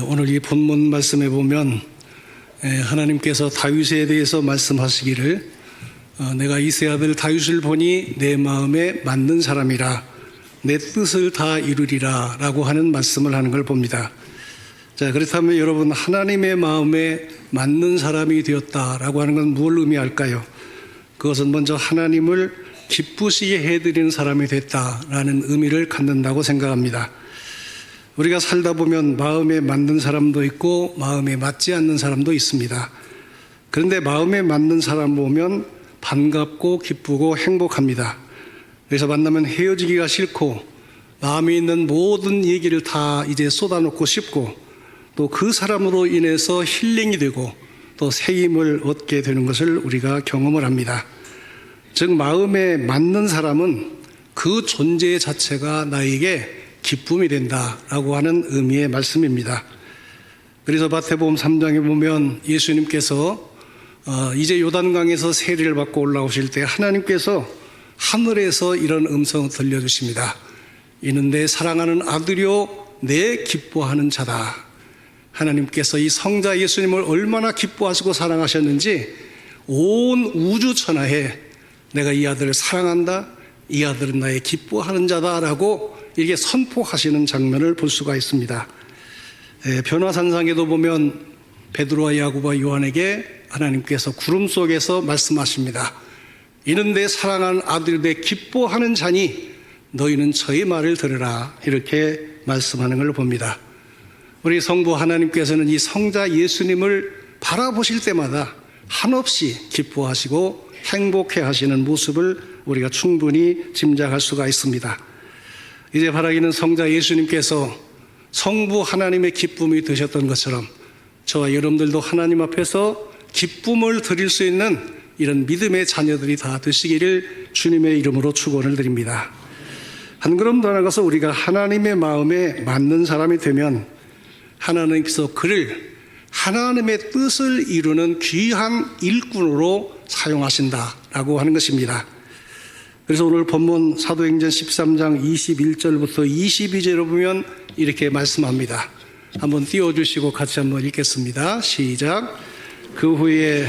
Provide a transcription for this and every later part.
오늘 이 본문 말씀에 보면 하나님께서 다윗에 대해서 말씀하시기를 내가 이새 아들 다윗을 보니 내 마음에 맞는 사람이라 내 뜻을 다 이루리라 라고 하는 말씀을 하는 걸 봅니다. 자, 그렇다면 여러분, 하나님의 마음에 맞는 사람이 되었다라고 하는 건 무엇을 의미할까요? 그것은 먼저 하나님을 기쁘시게 해드리는 사람이 됐다라는 의미를 갖는다고 생각합니다. 우리가 살다 보면 마음에 맞는 사람도 있고 마음에 맞지 않는 사람도 있습니다. 그런데 마음에 맞는 사람 보면 반갑고 기쁘고 행복합니다. 그래서 만나면 헤어지기가 싫고 마음에 있는 모든 얘기를 다 이제 쏟아놓고 싶고 또 그 사람으로 인해서 힐링이 되고 또 새 힘을 얻게 되는 것을 우리가 경험을 합니다. 즉 마음에 맞는 사람은 그 존재 자체가 나에게 기쁨이 된다라고 하는 의미의 말씀입니다. 그래서 마태복음 3장에 보면 예수님께서 이제 요단강에서 세례를 받고 올라오실 때 하나님께서 하늘에서 이런 음성을 들려주십니다. 이는 내 사랑하는 아들이요 내 기뻐하는 자다. 하나님께서 이 성자 예수님을 얼마나 기뻐하시고 사랑하셨는지 온 우주 천하에 내가 이 아들을 사랑한다, 이 아들은 나의 기뻐하는 자다라고 이렇게 선포하시는 장면을 볼 수가 있습니다. 변화산상에도 보면 베드로와 야고보와 요한에게 하나님께서 구름 속에서 말씀하십니다. 이는 내 사랑하는 아들이 내 기뻐하는 자니 너희는 저의 말을 들으라, 이렇게 말씀하는 걸 봅니다. 우리 성부 하나님께서는 이 성자 예수님을 바라보실 때마다 한없이 기뻐하시고 행복해 하시는 모습을 우리가 충분히 짐작할 수가 있습니다. 이제 바라기는 성자 예수님께서 성부 하나님의 기쁨이 되셨던 것처럼 저와 여러분들도 하나님 앞에서 기쁨을 드릴 수 있는 이런 믿음의 자녀들이 다 되시기를 주님의 이름으로 축원을 드립니다. 한 걸음 더 나가서 우리가 하나님의 마음에 맞는 사람이 되면 하나님께서 그를 하나님의 뜻을 이루는 귀한 일꾼으로 사용하신다라고 하는 것입니다. 그래서 오늘 본문 사도행전 13장 21절부터 22절을 보면 이렇게 말씀합니다. 한번 띄워주시고 같이 한번 읽겠습니다. 시작. 그 후에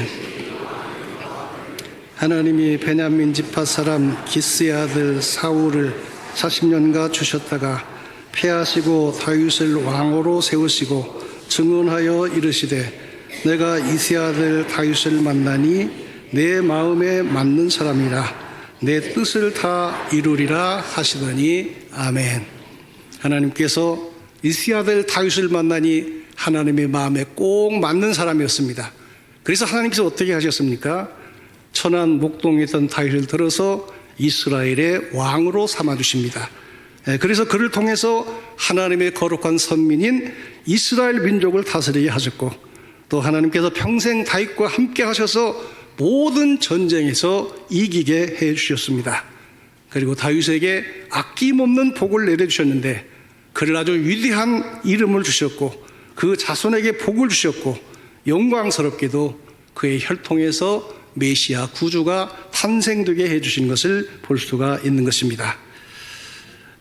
하나님이 베냐민 지파 사람 기스의 아들 사울을 40년가 주셨다가 폐하시고 다윗을 왕으로 세우시고 증언하여 이르시되 내가 이새 아들 다윗을 만나니 내 마음에 맞는 사람이라 내 뜻을 다 이루리라 하시더니 아멘. 하나님께서 이새 아들 다윗을 만나니 하나님의 마음에 꼭 맞는 사람이었습니다. 그래서 하나님께서 어떻게 하셨습니까? 천한 목동에 있던 다윗을 들어서 이스라엘의 왕으로 삼아주십니다. 그래서 그를 통해서 하나님의 거룩한 선민인 이스라엘 민족을 다스리게 하셨고 또 하나님께서 평생 다윗과 함께 하셔서 모든 전쟁에서 이기게 해주셨습니다. 그리고 다윗에게 아낌없는 복을 내려주셨는데 그를 아주 위대한 이름을 주셨고 그 자손에게 복을 주셨고 영광스럽게도 그의 혈통에서 메시아 구주가 탄생되게 해주신 것을 볼 수가 있는 것입니다.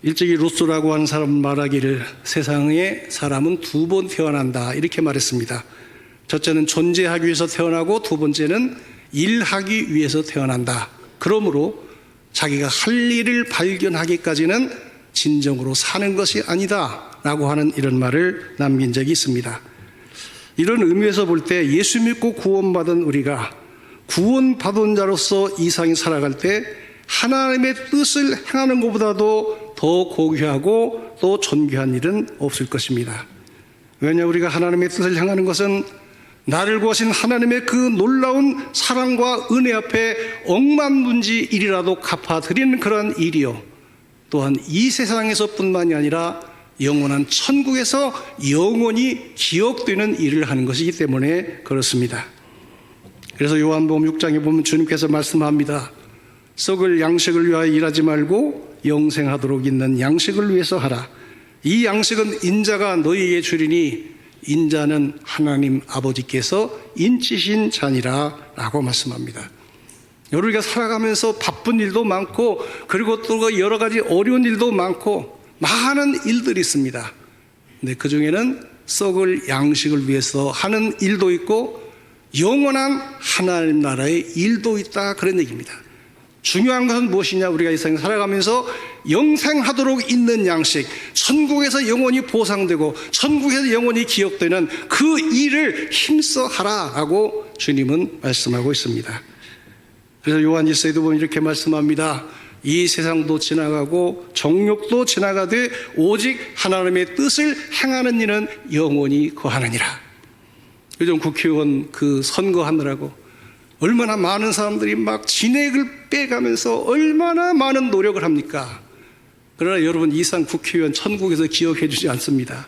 일찍이 루소라고 하는 사람은 말하기를 세상에 사람은 두 번 태어난다, 이렇게 말했습니다. 첫째는 존재하기 위해서 태어나고 두 번째는 일하기 위해서 태어난다. 그러므로 자기가 할 일을 발견하기까지는 진정으로 사는 것이 아니다 라고 하는 이런 말을 남긴 적이 있습니다. 이런 의미에서 볼 때 예수 믿고 구원받은 우리가 구원받은 자로서 이 세상에 살아갈 때 하나님의 뜻을 행하는 것보다도 더 고귀하고 또 존귀한 일은 없을 것입니다. 왜냐, 우리가 하나님의 뜻을 행하는 것은 나를 구하신 하나님의 그 놀라운 사랑과 은혜 앞에 억만문지 일이라도 갚아드리는 그러한 일이요, 또한 이 세상에서 뿐만이 아니라 영원한 천국에서 영원히 기억되는 일을 하는 것이기 때문에 그렇습니다. 그래서 요한복음 6장에 보면 주님께서 말씀합니다. 썩을 양식을 위하여 일하지 말고 영생하도록 있는 양식을 위해서 하라. 이 양식은 인자가 너희에게 주리니 인자는 하나님 아버지께서 인치신 자니라 라고 말씀합니다. 우리가 살아가면서 바쁜 일도 많고 그리고 또 여러 가지 어려운 일도 많고 많은 일들이 있습니다. 근데 그 중에는 썩을 양식을 위해서 하는 일도 있고 영원한 하나님 나라의 일도 있다, 그런 얘기입니다. 중요한 것은 무엇이냐? 우리가 이 세상 살아가면서 영생하도록 있는 양식, 천국에서 영원히 보상되고 천국에서 영원히 기억되는 그 일을 힘써 하라라고 주님은 말씀하고 있습니다. 그래서 요한일서에도 보면 이렇게 말씀합니다. 이 세상도 지나가고 정욕도 지나가되 오직 하나님의 뜻을 행하는 이는 영원히 거하느니라. 요즘 국회의원 그 선거하느라고 얼마나 많은 사람들이 막 진액을 빼가면서 얼마나 많은 노력을 합니까? 그러나 여러분, 이상 국회의원 천국에서 기억해 주지 않습니다.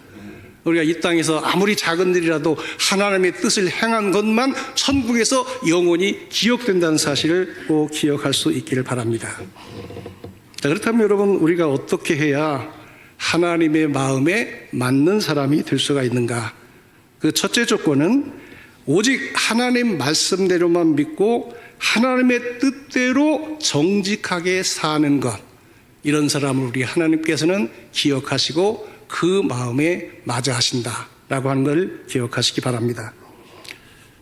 우리가 이 땅에서 아무리 작은 일이라도 하나님의 뜻을 행한 것만 천국에서 영원히 기억된다는 사실을 꼭 기억할 수 있기를 바랍니다. 자, 그렇다면 여러분, 우리가 어떻게 해야 하나님의 마음에 맞는 사람이 될 수가 있는가? 그 첫째 조건은 오직 하나님 말씀대로만 믿고 하나님의 뜻대로 정직하게 사는 것, 이런 사람을 우리 하나님께서는 기억하시고 그 마음에 맞아 하신다라고 하는 걸 기억하시기 바랍니다.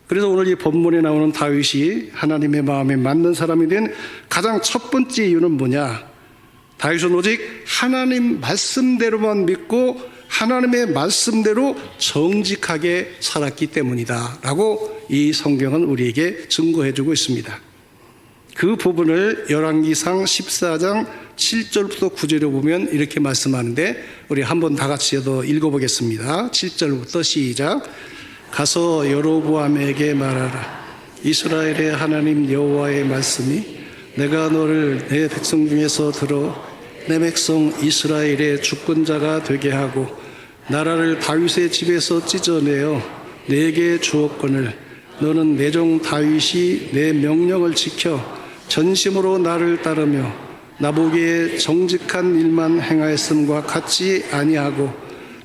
그래서 오늘 이 본문에 나오는 다윗이 하나님의 마음에 맞는 사람이 된 가장 첫 번째 이유는 뭐냐? 다윗은 오직 하나님 말씀대로만 믿고 하나님의 말씀대로 정직하게 살았기 때문이다 라고 이 성경은 우리에게 증거해주고 있습니다. 그 부분을 열왕기상 14장 7절부터 9절에 보면 이렇게 말씀하는데, 우리 한번 다 같이 읽어보겠습니다. 7절부터 시작. 가서 여로보암에게 말하라. 이스라엘의 하나님 여호와의 말씀이 내가 너를 내 백성 중에서 들어 내 백성 이스라엘의 주권자가 되게 하고 나라를 다윗의 집에서 찢어내어 내게 주었거늘 너는 내 종 다윗이 내 명령을 지켜 전심으로 나를 따르며 나보기에 정직한 일만 행하였음과 같이 아니하고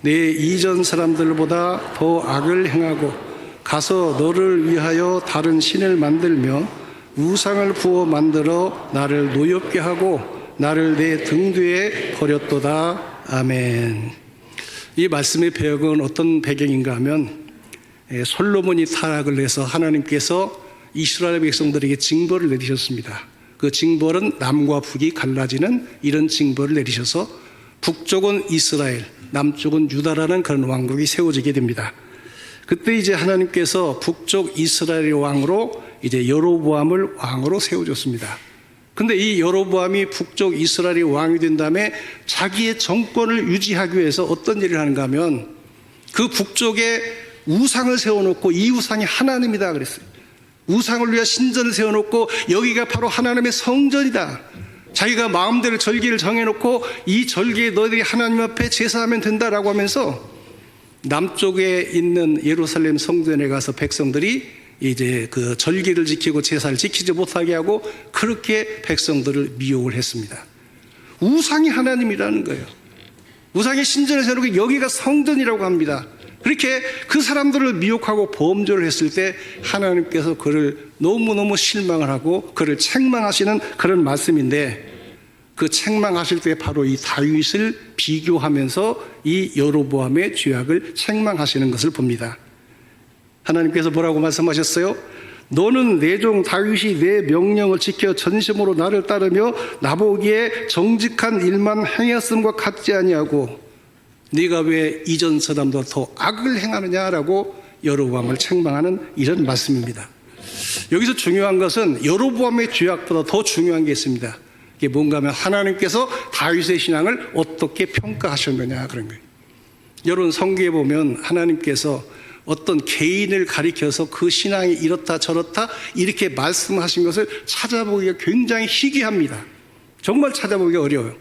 내 이전 사람들보다 더 악을 행하고 가서 너를 위하여 다른 신을 만들며 우상을 부어 만들어 나를 노엽게 하고 나를 내 등 뒤에 버렸도다. 아멘. 이 말씀의 배경은 어떤 배경인가 하면 솔로몬이 타락을 해서 하나님께서 이스라엘 백성들에게 징벌을 내리셨습니다. 그 징벌은 남과 북이 갈라지는 이런 징벌을 내리셔서 북쪽은 이스라엘, 남쪽은 유다라는 그런 왕국이 세워지게 됩니다. 그때 이제 하나님께서 북쪽 이스라엘의 왕으로 이제 여로보암을 왕으로 세워줬습니다. 근데 이 여로보암이 북쪽 이스라엘의 왕이 된 다음에 자기의 정권을 유지하기 위해서 어떤 일을 하는가 하면 그 북쪽에 우상을 세워놓고 이 우상이 하나님이다 그랬어요. 우상을 위해 신전을 세워놓고 여기가 바로 하나님의 성전이다. 자기가 마음대로 절기를 정해놓고 이 절기에 너희들이 하나님 앞에 제사하면 된다라고 하면서 남쪽에 있는 예루살렘 성전에 가서 백성들이 이제 그 절기를 지키고 제사를 지키지 못하게 하고 그렇게 백성들을 미혹을 했습니다. 우상이 하나님이라는 거예요. 우상의 신전을 세우고 여기가 성전이라고 합니다. 그렇게 그 사람들을 미혹하고 범죄를 했을 때 하나님께서 그를 너무너무 실망을 하고 그를 책망하시는 그런 말씀인데, 그 책망하실 때 바로 이 다윗을 비교하면서 이 여로보암의 죄악을 책망하시는 것을 봅니다. 하나님께서 뭐라고 말씀하셨어요? 너는 내 종 다윗이 내 명령을 지켜 전심으로 나를 따르며 나보기에 정직한 일만 행했음과 같지 아니하고 네가 왜 이전 사람보다 더 악을 행하느냐라고 여로보암을 책망하는 이런 말씀입니다. 여기서 중요한 것은 여로보암의 죄악보다 더 중요한 게 있습니다. 이게 뭔가 하면 하나님께서 다윗의 신앙을 어떻게 평가하셨느냐 그런 거예요. 여러분, 성경에 보면 하나님께서 어떤 개인을 가리켜서 그 신앙이 이렇다 저렇다 이렇게 말씀하신 것을 찾아보기가 굉장히 희귀합니다. 정말 찾아보기가 어려워요.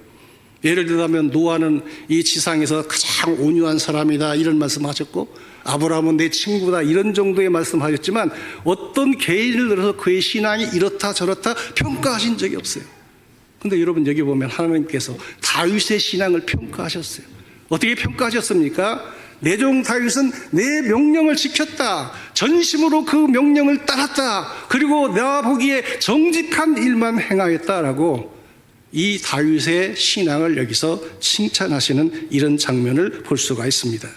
예를 들자면 노아는 이 지상에서 가장 온유한 사람이다 이런 말씀하셨고, 아브라함은 내 친구다 이런 정도의 말씀하셨지만 어떤 개인을 들어서 그의 신앙이 이렇다 저렇다 평가하신 적이 없어요. 근데 여러분, 여기 보면 하나님께서 다윗의 신앙을 평가하셨어요. 어떻게 평가하셨습니까? 내 종 다윗은 내 명령을 지켰다. 전심으로 그 명령을 따랐다. 그리고 내가 보기에 정직한 일만 행하였다라고 이 다윗의 신앙을 여기서 칭찬하시는 이런 장면을 볼 수가 있습니다.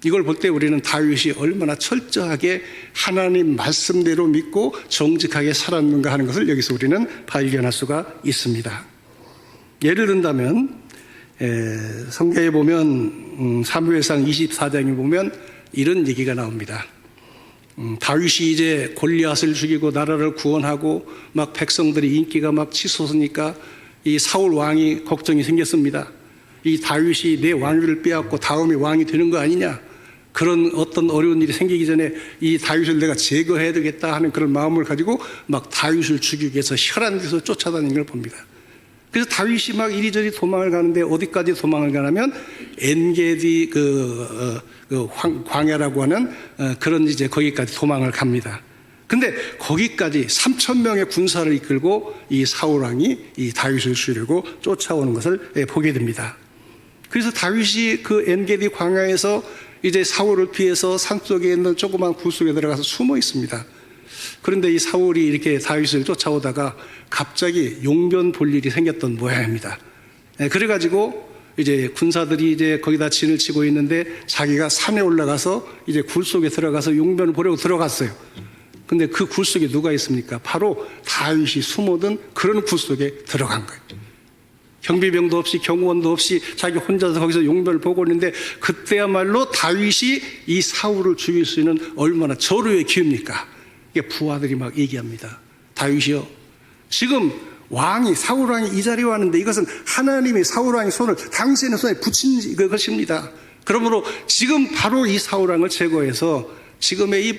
이걸 볼 때 우리는 다윗이 얼마나 철저하게 하나님 말씀대로 믿고 정직하게 살았는가 하는 것을 여기서 우리는 발견할 수가 있습니다. 예를 든다면 성경에 보면 사무엘상 24장에 보면 이런 얘기가 나옵니다. 다윗이 이제 골리앗을 죽이고 나라를 구원하고 막 백성들이 인기가 막 치솟으니까 이 사울 왕이 걱정이 생겼습니다. 이 다윗이 내 왕위를 빼앗고 다음에 왕이 되는 거 아니냐, 그런 어떤 어려운 일이 생기기 전에 이 다윗을 내가 제거해야 되겠다 하는 그런 마음을 가지고 막 다윗을 죽이기 위해서 혈한 데서 쫓아다니는 걸 봅니다. 그래서 다윗이 막 이리저리 도망을 가는데 어디까지 도망을 가냐면 엔게디 광야라고 하는 그런 이제 거기까지 도망을 갑니다. 근데 거기까지 3,000명의 군사를 이끌고 이 사울 왕이 이 다윗을 죽이려고 쫓아오는 것을 보게 됩니다. 그래서 다윗이 그 엔게디 광야에서 이제 사울을 피해서 산속에 있는 조그만 굴속에 들어가서 숨어 있습니다. 그런데 이 사울이 이렇게 다윗을 쫓아오다가 갑자기 용변 볼 일이 생겼던 모양입니다. 그래가지고 이제 군사들이 이제 거기다 진을 치고 있는데 자기가 산에 올라가서 이제 굴속에 들어가서 용변을 보려고 들어갔어요. 근데 그 굴속에 누가 있습니까? 바로 다윗이 숨어든 그런 굴속에 들어간 거예요. 경비병도 없이 경호원도 없이 자기 혼자서 거기서 용변을 보고 있는데 그때야말로 다윗이 이 사울을 죽일 수 있는 얼마나 절호의 기회입니까? 이게 부하들이 막 얘기합니다. 다윗이요, 지금 왕이 사울 왕이 이 자리에 왔는데 이것은 하나님이 사울 왕의 손을 당신의 손에 붙인 것입니다. 그러므로 지금 바로 이 사울 왕을 제거해서 지금의 이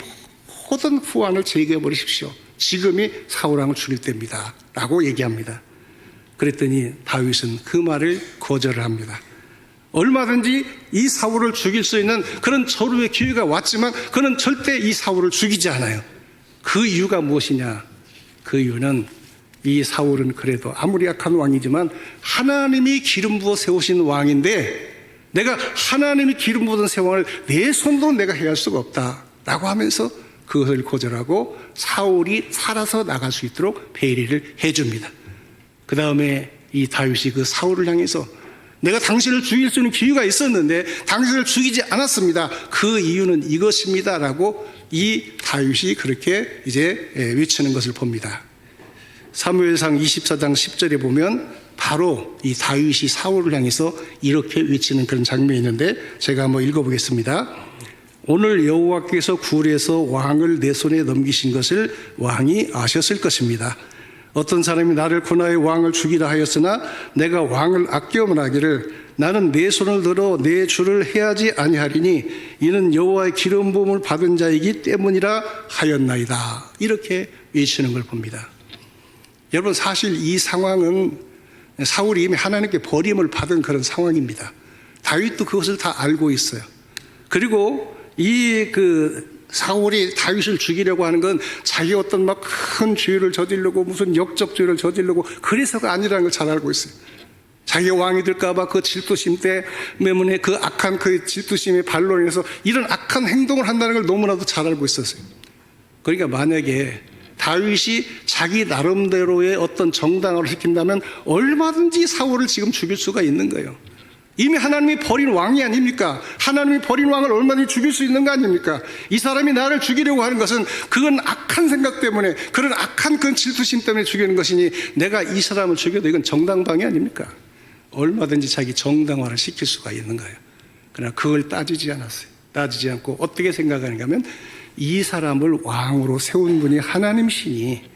모든 후환을 제거해 버리십시오. 지금이 사울 왕을 죽일 때입니다 라고 얘기합니다. 그랬더니 다윗은 그 말을 거절을 합니다. 얼마든지 이 사울을 죽일 수 있는 그런 절호의 기회가 왔지만 그는 절대 이 사울을 죽이지 않아요. 그 이유가 무엇이냐? 그 이유는 이 사울은 그래도 아무리 약한 왕이지만 하나님이 기름 부어 세우신 왕인데 내가 하나님이 기름 부은 세왕을 내 손으로 내가 해할 수가 없다라고 하면서 그것을 거절하고 사울이 살아서 나갈 수 있도록 배리를 해줍니다. 그 다음에 이 다윗이 그 사울을 향해서 내가 당신을 죽일 수 있는 기회가 있었는데 당신을 죽이지 않았습니다. 그 이유는 이것입니다 라고 이 다윗이 그렇게 이제 외치는 것을 봅니다. 사무엘상 24장 10절에 보면 바로 이 다윗이 사울을 향해서 이렇게 외치는 그런 장면이 있는데 제가 한번 읽어보겠습니다. 오늘 여호와께서 굴에서 왕을 내 손에 넘기신 것을 왕이 아셨을 것입니다. 어떤 사람이 나를 권하여 왕을 죽이라 하였으나 내가 왕을 아껴만 하기를 나는 내 손을 들어 내 주를 해하지 아니하리니 이는 여호와의 기름 부음을 받은 자이기 때문이라 하였나이다. 이렇게 외치는 걸 봅니다. 여러분, 사실 이 상황은 사울이 이미 하나님께 버림을 받은 그런 상황입니다. 다윗도 그것을 다 알고 있어요. 그리고 사울이 다윗을 죽이려고 하는 건 자기 어떤 막 큰 죄를 저지르고 무슨 역적죄를 저지르고 그래서가 아니라는 걸 잘 알고 있어요. 자기가 왕이 될까봐 그 질투심 때문에 그 악한 그 질투심의 반론에서 이런 악한 행동을 한다는 걸 너무나도 잘 알고 있었어요. 그러니까 만약에 다윗이 자기 나름대로의 어떤 정당화를 시킨다면 얼마든지 사울을 지금 죽일 수가 있는 거예요. 이미 하나님이 버린 왕이 아닙니까? 하나님이 버린 왕을 얼마든지 죽일 수 있는 거 아닙니까? 이 사람이 나를 죽이려고 하는 것은 그건 악한 생각 때문에 그런 악한 그 질투심 때문에 죽이는 것이니 내가 이 사람을 죽여도 이건 정당방위 아닙니까? 얼마든지 자기 정당화를 시킬 수가 있는 거예요. 그러나 그걸 따지지 않았어요. 따지지 않고 어떻게 생각하는가 하면 이 사람을 왕으로 세운 분이 하나님이시니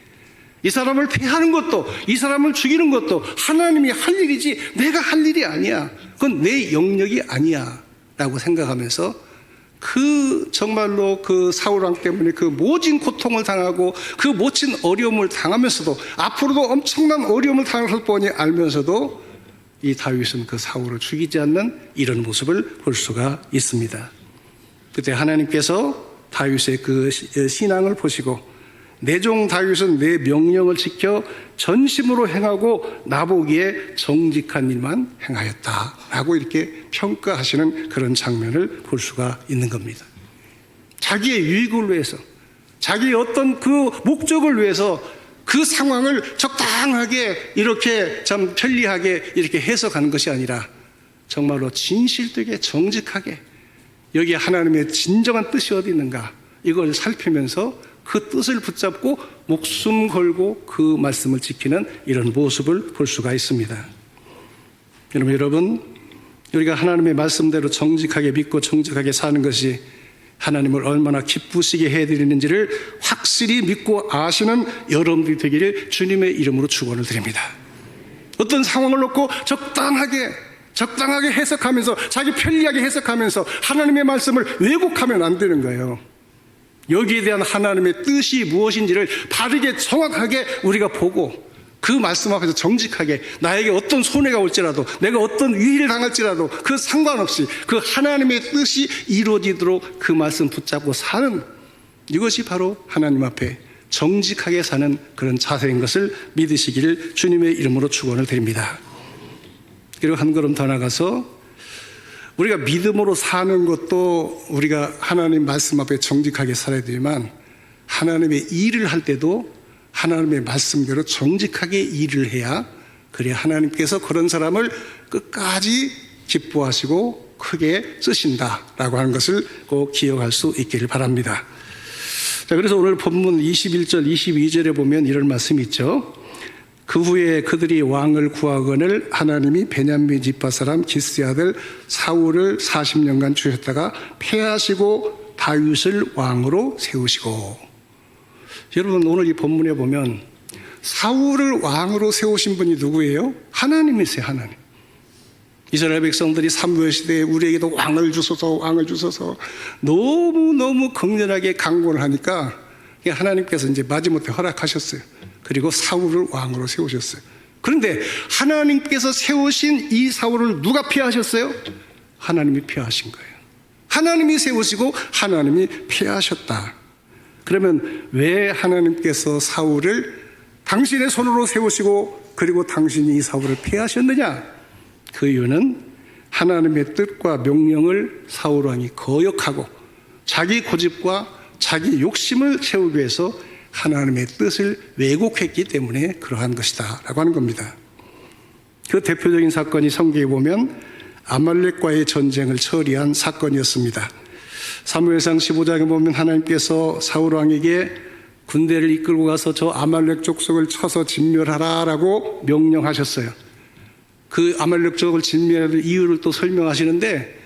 이 사람을 피하는 것도 이 사람을 죽이는 것도 하나님이 할 일이지 내가 할 일이 아니야. 그건 내 영역이 아니야 라고 생각하면서 정말로 그 사울왕 때문에 그 모진 고통을 당하고 그 모진 어려움을 당하면서도 앞으로도 엄청난 어려움을 당할 뻔히 알면서도 이 다윗은 그 사울을 죽이지 않는 이런 모습을 볼 수가 있습니다. 그때 하나님께서 다윗의 그 신앙을 보시고 내 종 다윗은 내 명령을 지켜 전심으로 행하고 나보기에 정직한 일만 행하였다라고 이렇게 평가하시는 그런 장면을 볼 수가 있는 겁니다. 자기의 유익을 위해서 자기의 어떤 그 목적을 위해서 그 상황을 적당하게 이렇게 참 편리하게 이렇게 해석하는 것이 아니라 정말로 진실되게 정직하게 여기에 하나님의 진정한 뜻이 어디 있는가, 이걸 살피면서 그 뜻을 붙잡고 목숨 걸고 그 말씀을 지키는 이런 모습을 볼 수가 있습니다. 여러분, 우리가 하나님의 말씀대로 정직하게 믿고 정직하게 사는 것이 하나님을 얼마나 기쁘시게 해드리는지를 확실히 믿고 아시는 여러분들이 되기를 주님의 이름으로 축원을 드립니다. 어떤 상황을 놓고 적당하게 해석하면서, 자기 편리하게 해석하면서 하나님의 말씀을 왜곡하면 안 되는 거예요. 여기에 대한 하나님의 뜻이 무엇인지를 바르게 정확하게 우리가 보고 그 말씀 앞에서 정직하게, 나에게 어떤 손해가 올지라도, 내가 어떤 위기를 당할지라도 그 상관없이 그 하나님의 뜻이 이루어지도록 그 말씀 붙잡고 사는, 이것이 바로 하나님 앞에 정직하게 사는 그런 자세인 것을 믿으시기를 주님의 이름으로 축원을 드립니다. 그리고 한 걸음 더 나가서 우리가 믿음으로 사는 것도 우리가 하나님 말씀 앞에 정직하게 살아야 되지만, 하나님의 일을 할 때도 하나님의 말씀대로 정직하게 일을 해야, 그래야 하나님께서 그런 사람을 끝까지 기뻐하시고 크게 쓰신다라고 하는 것을 꼭 기억할 수 있기를 바랍니다. 자, 그래서 오늘 본문 21절 22절에 보면 이런 말씀이 있죠. 그 후에 그들이 왕을 구하거늘 하나님이 베냐민 지파 사람 기스의 아들 사울을 40년간 주셨다가 패하시고 다윗을 왕으로 세우시고. 여러분, 오늘 이 본문에 보면 사울을 왕으로 세우신 분이 누구예요? 하나님이세요. 하나님. 이스라엘 백성들이 사무엘 시대에 우리에게도 왕을 주소서 너무너무 극렬하게 강권을 하니까 하나님께서 이제 마지못해 허락하셨어요. 그리고 사울을 왕으로 세우셨어요. 그런데 하나님께서 세우신 이 사울을 누가 피하셨어요? 하나님이 피하신 거예요. 하나님이 세우시고 하나님이 피하셨다. 그러면 왜 하나님께서 사울을 당신의 손으로 세우시고 그리고 당신이 이 사울을 피하셨느냐? 그 이유는 하나님의 뜻과 명령을 사울 왕이 거역하고 자기 고집과 자기 욕심을 채우기 위해서 하나님의 뜻을 왜곡했기 때문에 그러한 것이다 라고 하는 겁니다. 그 대표적인 사건이 성경에 보면 아말렉과의 전쟁을 처리한 사건이었습니다. 사무엘상 15장에 보면 하나님께서 사울 왕에게 군대를 이끌고 가서 저 아말렉 족속을 쳐서 진멸하라 라고 명령하셨어요. 그 아말렉 족속을 진멸할 이유를 또 설명하시는데,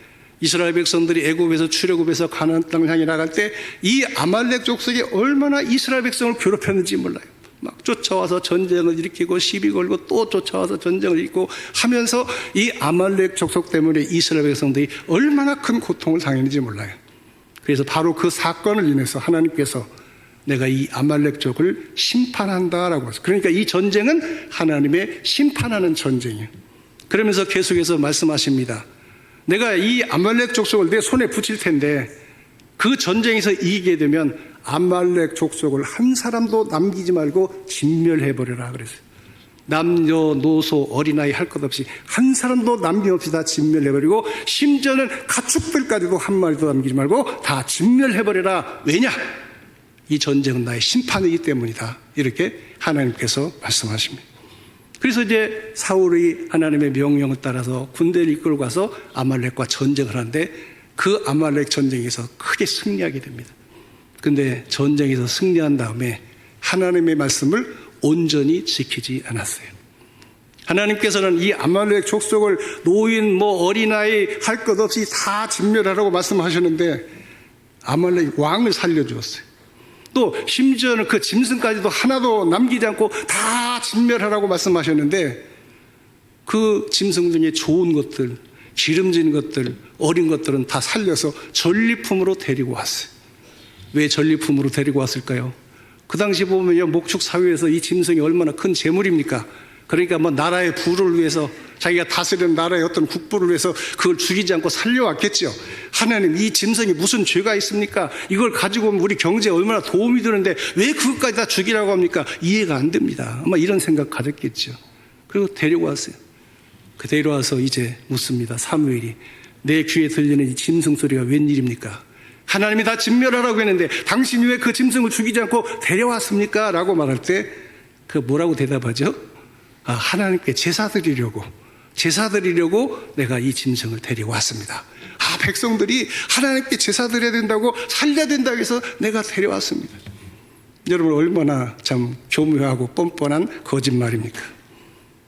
이스라엘 백성들이 애굽에서 출애굽해서 가나안 땅을 향해 나갈 때 이 아말렉 족속이 얼마나 이스라엘 백성을 괴롭혔는지 몰라요. 막 쫓아와서 전쟁을 일으키고 시비 걸고 또 쫓아와서 전쟁을 일으키고 하면서 이 아말렉 족속 때문에 이스라엘 백성들이 얼마나 큰 고통을 당했는지 몰라요. 그래서 바로 그 사건을 인해서 하나님께서 내가 이 아말렉 족을 심판한다라고 했어요. 그러니까 이 전쟁은 하나님의 심판하는 전쟁이에요. 그러면서 계속해서 말씀하십니다. 내가 이 아말렉 족속을 내 손에 붙일 텐데 그 전쟁에서 이기게 되면 아말렉 족속을 한 사람도 남기지 말고 진멸해버려라 그랬어요. 남녀 노소 어린아이 할 것 없이 한 사람도 남김없이 다 진멸해버리고, 심지어는 가축들까지도 한 마리도 남기지 말고 다 진멸해버려라. 왜냐? 이 전쟁은 나의 심판이기 때문이다. 이렇게 하나님께서 말씀하십니다. 그래서 이제 사울이 하나님의 명령을 따라서 군대를 이끌고 가서 아말렉과 전쟁을 하는데 그 아말렉 전쟁에서 크게 승리하게 됩니다. 그런데 전쟁에서 승리한 다음에 하나님의 말씀을 온전히 지키지 않았어요. 하나님께서는 이 아말렉 족속을 노인 어린아이 할 것 없이 다 진멸하라고 말씀하셨는데 아말렉 왕을 살려주었어요. 또 심지어는 그 짐승까지도 하나도 남기지 않고 다 진멸하라고 말씀하셨는데 그 짐승 중에 좋은 것들, 기름진 것들, 어린 것들은 다 살려서 전리품으로 데리고 왔어요. 왜 전리품으로 데리고 왔을까요? 그 당시 보면요, 목축 사회에서 이 짐승이 얼마나 큰 재물입니까? 그러니까 나라의 부를 위해서, 자기가 다스리는 나라의 어떤 국부를 위해서 그걸 죽이지 않고 살려왔겠죠. 하나님, 이 짐승이 무슨 죄가 있습니까? 이걸 가지고 오면 우리 경제에 얼마나 도움이 되는데 왜 그것까지 다 죽이라고 합니까? 이해가 안 됩니다. 아마 이런 생각 가졌겠죠. 그리고 데리고 왔어요. 그 데려와서 이제 묻습니다. 사무엘이, 내 귀에 들리는 이 짐승 소리가 웬일입니까? 하나님이 다 진멸하라고 했는데 당신이 왜 그 짐승을 죽이지 않고 데려왔습니까? 라고 말할 때 그 뭐라고 대답하죠? 하나님께 제사 드리려고 제사 드리려고 내가 이 짐승을 데려왔습니다. 백성들이 하나님께 제사 드려야 된다고 살려야 된다고 해서 내가 데려왔습니다. 여러분, 얼마나 참 교묘하고 뻔뻔한 거짓말입니까?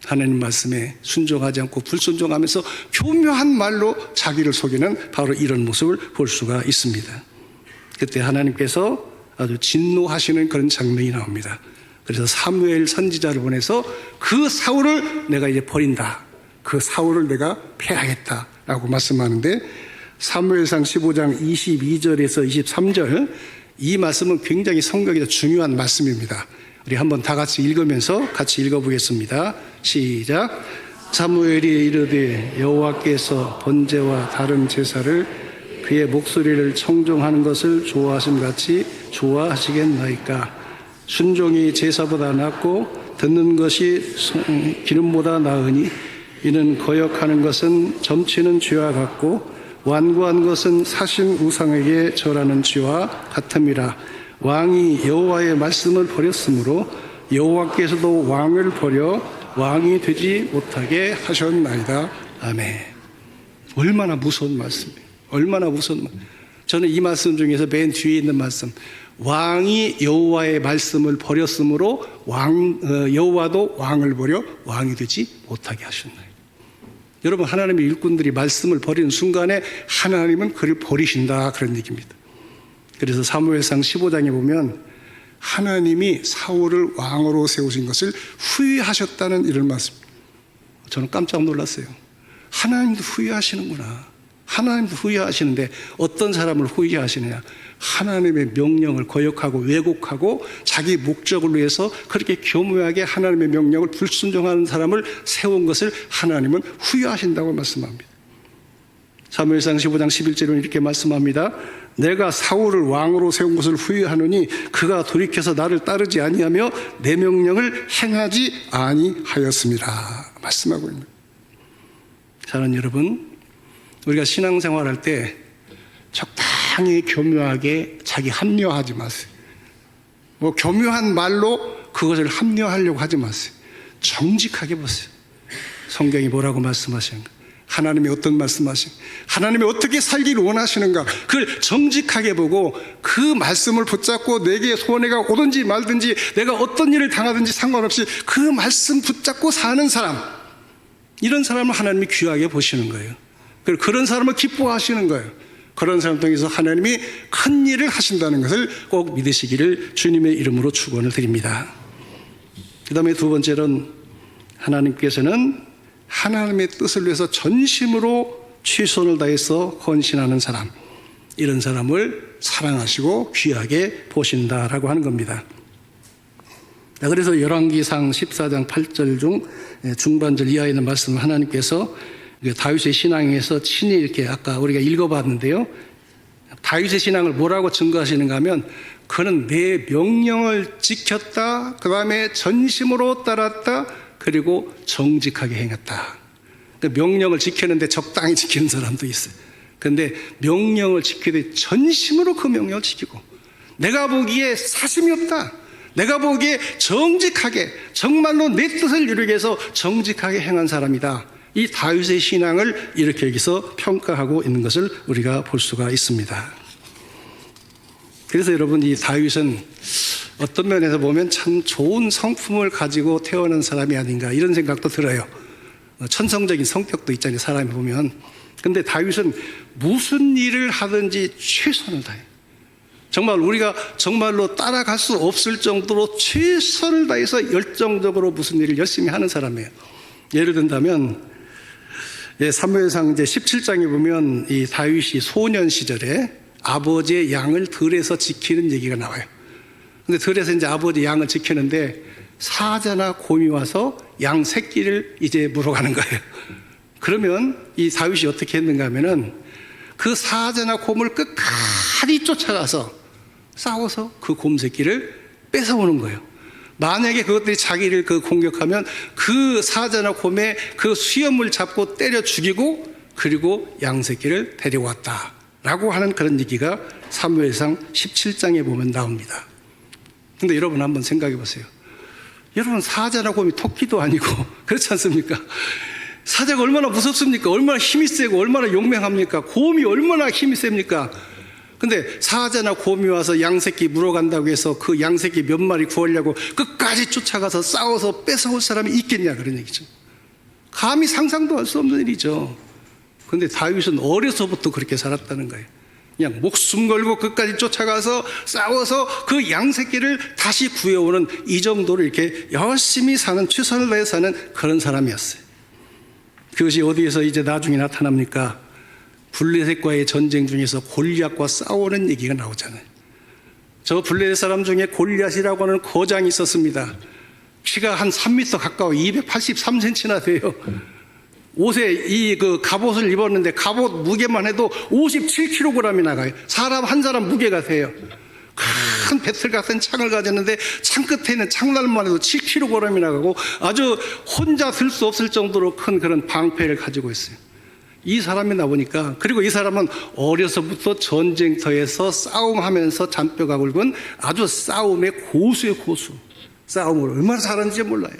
하나님 말씀에 순종하지 않고 불순종하면서 교묘한 말로 자기를 속이는 바로 이런 모습을 볼 수가 있습니다. 그때 하나님께서 아주 진노하시는 그런 장면이 나옵니다. 그래서 사무엘 선지자를 보내서 그 사울을 내가 이제 버린다, 그 사울을 내가 패하겠다라고 말씀하는데, 사무엘상 15장 22절에서 23절, 이 말씀은 굉장히 성경에서 중요한 말씀입니다. 우리 한번 다 같이 읽으면서 같이 읽어보겠습니다. 시작. 사무엘이 이르되 여호와께서 번제와 다른 제사를 그의 목소리를 청종하는 것을 좋아하심 같이 좋아하시겠나이까. 순종이 제사보다 낫고 듣는 것이 기름보다 나으니 이는 거역하는 것은 점치는 죄와 같고 완고한 것은 사신 우상에게 절하는 죄와 같음이라. 왕이 여호와의 말씀을 버렸으므로 여호와께서도 왕을 버려 왕이 되지 못하게 하셨나이다. 아멘. 얼마나 무서운 말씀이에요. 얼마나 무서운 말씀. 저는 이 말씀 중에서 맨 뒤에 있는 말씀, 왕이 여호와의 말씀을 버렸으므로 여호와도 왕을 버려 왕이 되지 못하게 하셨나이다. 여러분, 하나님의 일꾼들이 말씀을 버리는 순간에 하나님은 그를 버리신다, 그런 얘기입니다. 그래서 사무엘상 15장에 보면 하나님이 사울을 왕으로 세우신 것을 후회하셨다는 이런 말씀. 저는 깜짝 놀랐어요. 하나님도 후회하시는구나. 하나님도 후회하시는데 어떤 사람을 후회하시느냐? 하나님의 명령을 거역하고 왜곡하고 자기 목적을 위해서 그렇게 교묘하게 하나님의 명령을 불순종하는 사람을 세운 것을 하나님은 후회하신다고 말씀합니다. 사무엘상 15장 11절은 이렇게 말씀합니다. 내가 사울을 왕으로 세운 것을 후회하노니 그가 돌이켜서 나를 따르지 아니하며 내 명령을 행하지 아니하였습니다. 말씀하고 있는. 사랑하는 여러분, 우리가 신앙생활할 때 적당히 교묘하게 자기 합리화하지 마세요. 교묘한 말로 그것을 합리화하려고 하지 마세요. 정직하게 보세요. 성경이 뭐라고 말씀하시는가? 하나님이 어떤 말씀하시는가? 하나님이 어떻게 살기를 원하시는가? 그걸 정직하게 보고 그 말씀을 붙잡고 내게 손해가 오든지 말든지 내가 어떤 일을 당하든지 상관없이 그 말씀 붙잡고 사는 사람, 이런 사람을 하나님이 귀하게 보시는 거예요. 그리고 그런 사람을 기뻐하시는 거예요. 그런 사람 통해서 하나님이 큰 일을 하신다는 것을 꼭 믿으시기를 주님의 이름으로 축원을 드립니다. 그 다음에 두 번째는 하나님께서는 하나님의 뜻을 위해서 전심으로 최선을 다해서 헌신하는 사람, 이런 사람을 사랑하시고 귀하게 보신다라고 하는 겁니다. 그래서 열왕기상 14장 8절 중 중반절 이하에 있는 말씀을 하나님께서 다윗의 신앙에서 친히 이렇게 아까 우리가 읽어봤는데요. 다윗의 신앙을 뭐라고 증거하시는가 하면 그는 내 명령을 지켰다, 그 다음에 전심으로 따랐다, 그리고 정직하게 행했다. 명령을 지켰는데 적당히 지키는 사람도 있어요. 그런데 명령을 지키되 전심으로 그 명령을 지키고, 내가 보기에 사심이 없다, 내가 보기에 정직하게 정말로 내 뜻을 이루기 위해서 정직하게 행한 사람이다. 이 다윗의 신앙을 이렇게 여기서 평가하고 있는 것을 우리가 볼 수가 있습니다. 그래서 여러분, 이 다윗은 어떤 면에서 보면 참 좋은 성품을 가지고 태어난 사람이 아닌가, 이런 생각도 들어요. 천성적인 성격도 있잖아요, 사람이 보면. 근데 다윗은 무슨 일을 하든지 최선을 다해요. 정말 우리가 정말로 따라갈 수 없을 정도로 최선을 다해서 열정적으로 무슨 일을 열심히 하는 사람이에요. 예를 든다면 사무엘상 이제 17장에 보면 이 다윗이 소년 시절에 아버지의 양을 들에서 지키는 얘기가 나와요. 근데 들에서 이제 아버지 양을 지키는데 사자나 곰이 와서 양 새끼를 이제 물어가는 거예요. 그러면 이 다윗이 어떻게 했는가 하면은 그 사자나 곰을 끝까지 쫓아가서 싸워서 그 곰 새끼를 뺏어오는 거예요. 만약에 그것들이 자기를 공격하면 그 사자나 곰의 그 수염을 잡고 때려 죽이고, 그리고 양 새끼를 데려왔다라고 하는 그런 얘기가 사무엘상 17장에 보면 나옵니다. 근데 여러분 한번 생각해 보세요. 여러분, 사자나 곰이 토끼도 아니고 그렇지 않습니까? 사자가 얼마나 무섭습니까? 얼마나 힘이 세고 얼마나 용맹합니까? 곰이 얼마나 힘이 셉니까? 근데 사자나 곰이 와서 양새끼 물어간다고 해서 그 양새끼 몇 마리 구하려고 끝까지 쫓아가서 싸워서 뺏어올 사람이 있겠냐, 그런 얘기죠. 감히 상상도 할 수 없는 일이죠. 근데 다윗은 어려서부터 그렇게 살았다는 거예요. 그냥 목숨 걸고 끝까지 쫓아가서 싸워서 그 양새끼를 다시 구해오는, 이 정도로 이렇게 열심히 사는, 최선을 다해 사는 그런 사람이었어요. 그것이 어디에서 이제 나중에 나타납니까? 블레셋과의 전쟁 중에서 골리앗과 싸우는 얘기가 나오잖아요. 저 블레셋 사람 중에 골리앗이라고 하는 거장이 있었습니다. 키가 한 3m 가까워 283cm나 돼요. 옷에 그 갑옷을 입었는데 갑옷 무게만 해도 57kg이 나가요. 사람 한 사람 무게가 돼요. 큰 배틀 같은 창을 가졌는데 창 끝에 있는 창날만 해도 7kg이 나가고 아주 혼자 들 수 없을 정도로 큰 그런 방패를 가지고 있어요. 이 사람이 나오니까, 그리고 이 사람은 어려서부터 전쟁터에서 싸움하면서 잔뼈가 굵은 아주 싸움의 고수의 고수. 싸움을 얼마나 잘하는지 몰라요.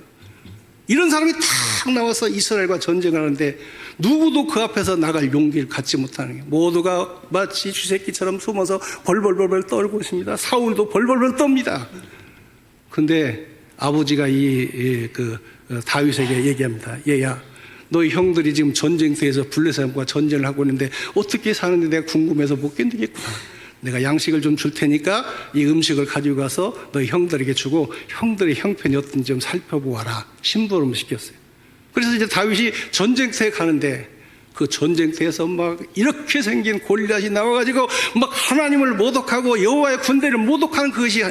이런 사람이 탁 나와서 이스라엘과 전쟁을 하는데 누구도 그 앞에서 나갈 용기를 갖지 못하는 거예요. 모두가 마치 쥐새끼처럼 숨어서 벌벌벌벌 떨고 있습니다. 사울도 벌벌벌 떱니다. 근데 아버지가 다윗에게 얘기합니다. 얘야, 너희 형들이 지금 전쟁터에서 블레셋과 전쟁을 하고 있는데 어떻게 사는데 내가 궁금해서 못 견디겠구나. 내가 양식을 좀 줄 테니까 이 음식을 가지고 가서 너희 형들에게 주고 형들의 형편이 어떤지 좀 살펴보아라. 심부름 시켰어요. 그래서 이제 다윗이 전쟁터에 가는데 그 전쟁터에서 막 이렇게 생긴 골리앗이 나와가지고 막 하나님을 모독하고 여호와의 군대를 모독하는 그것이,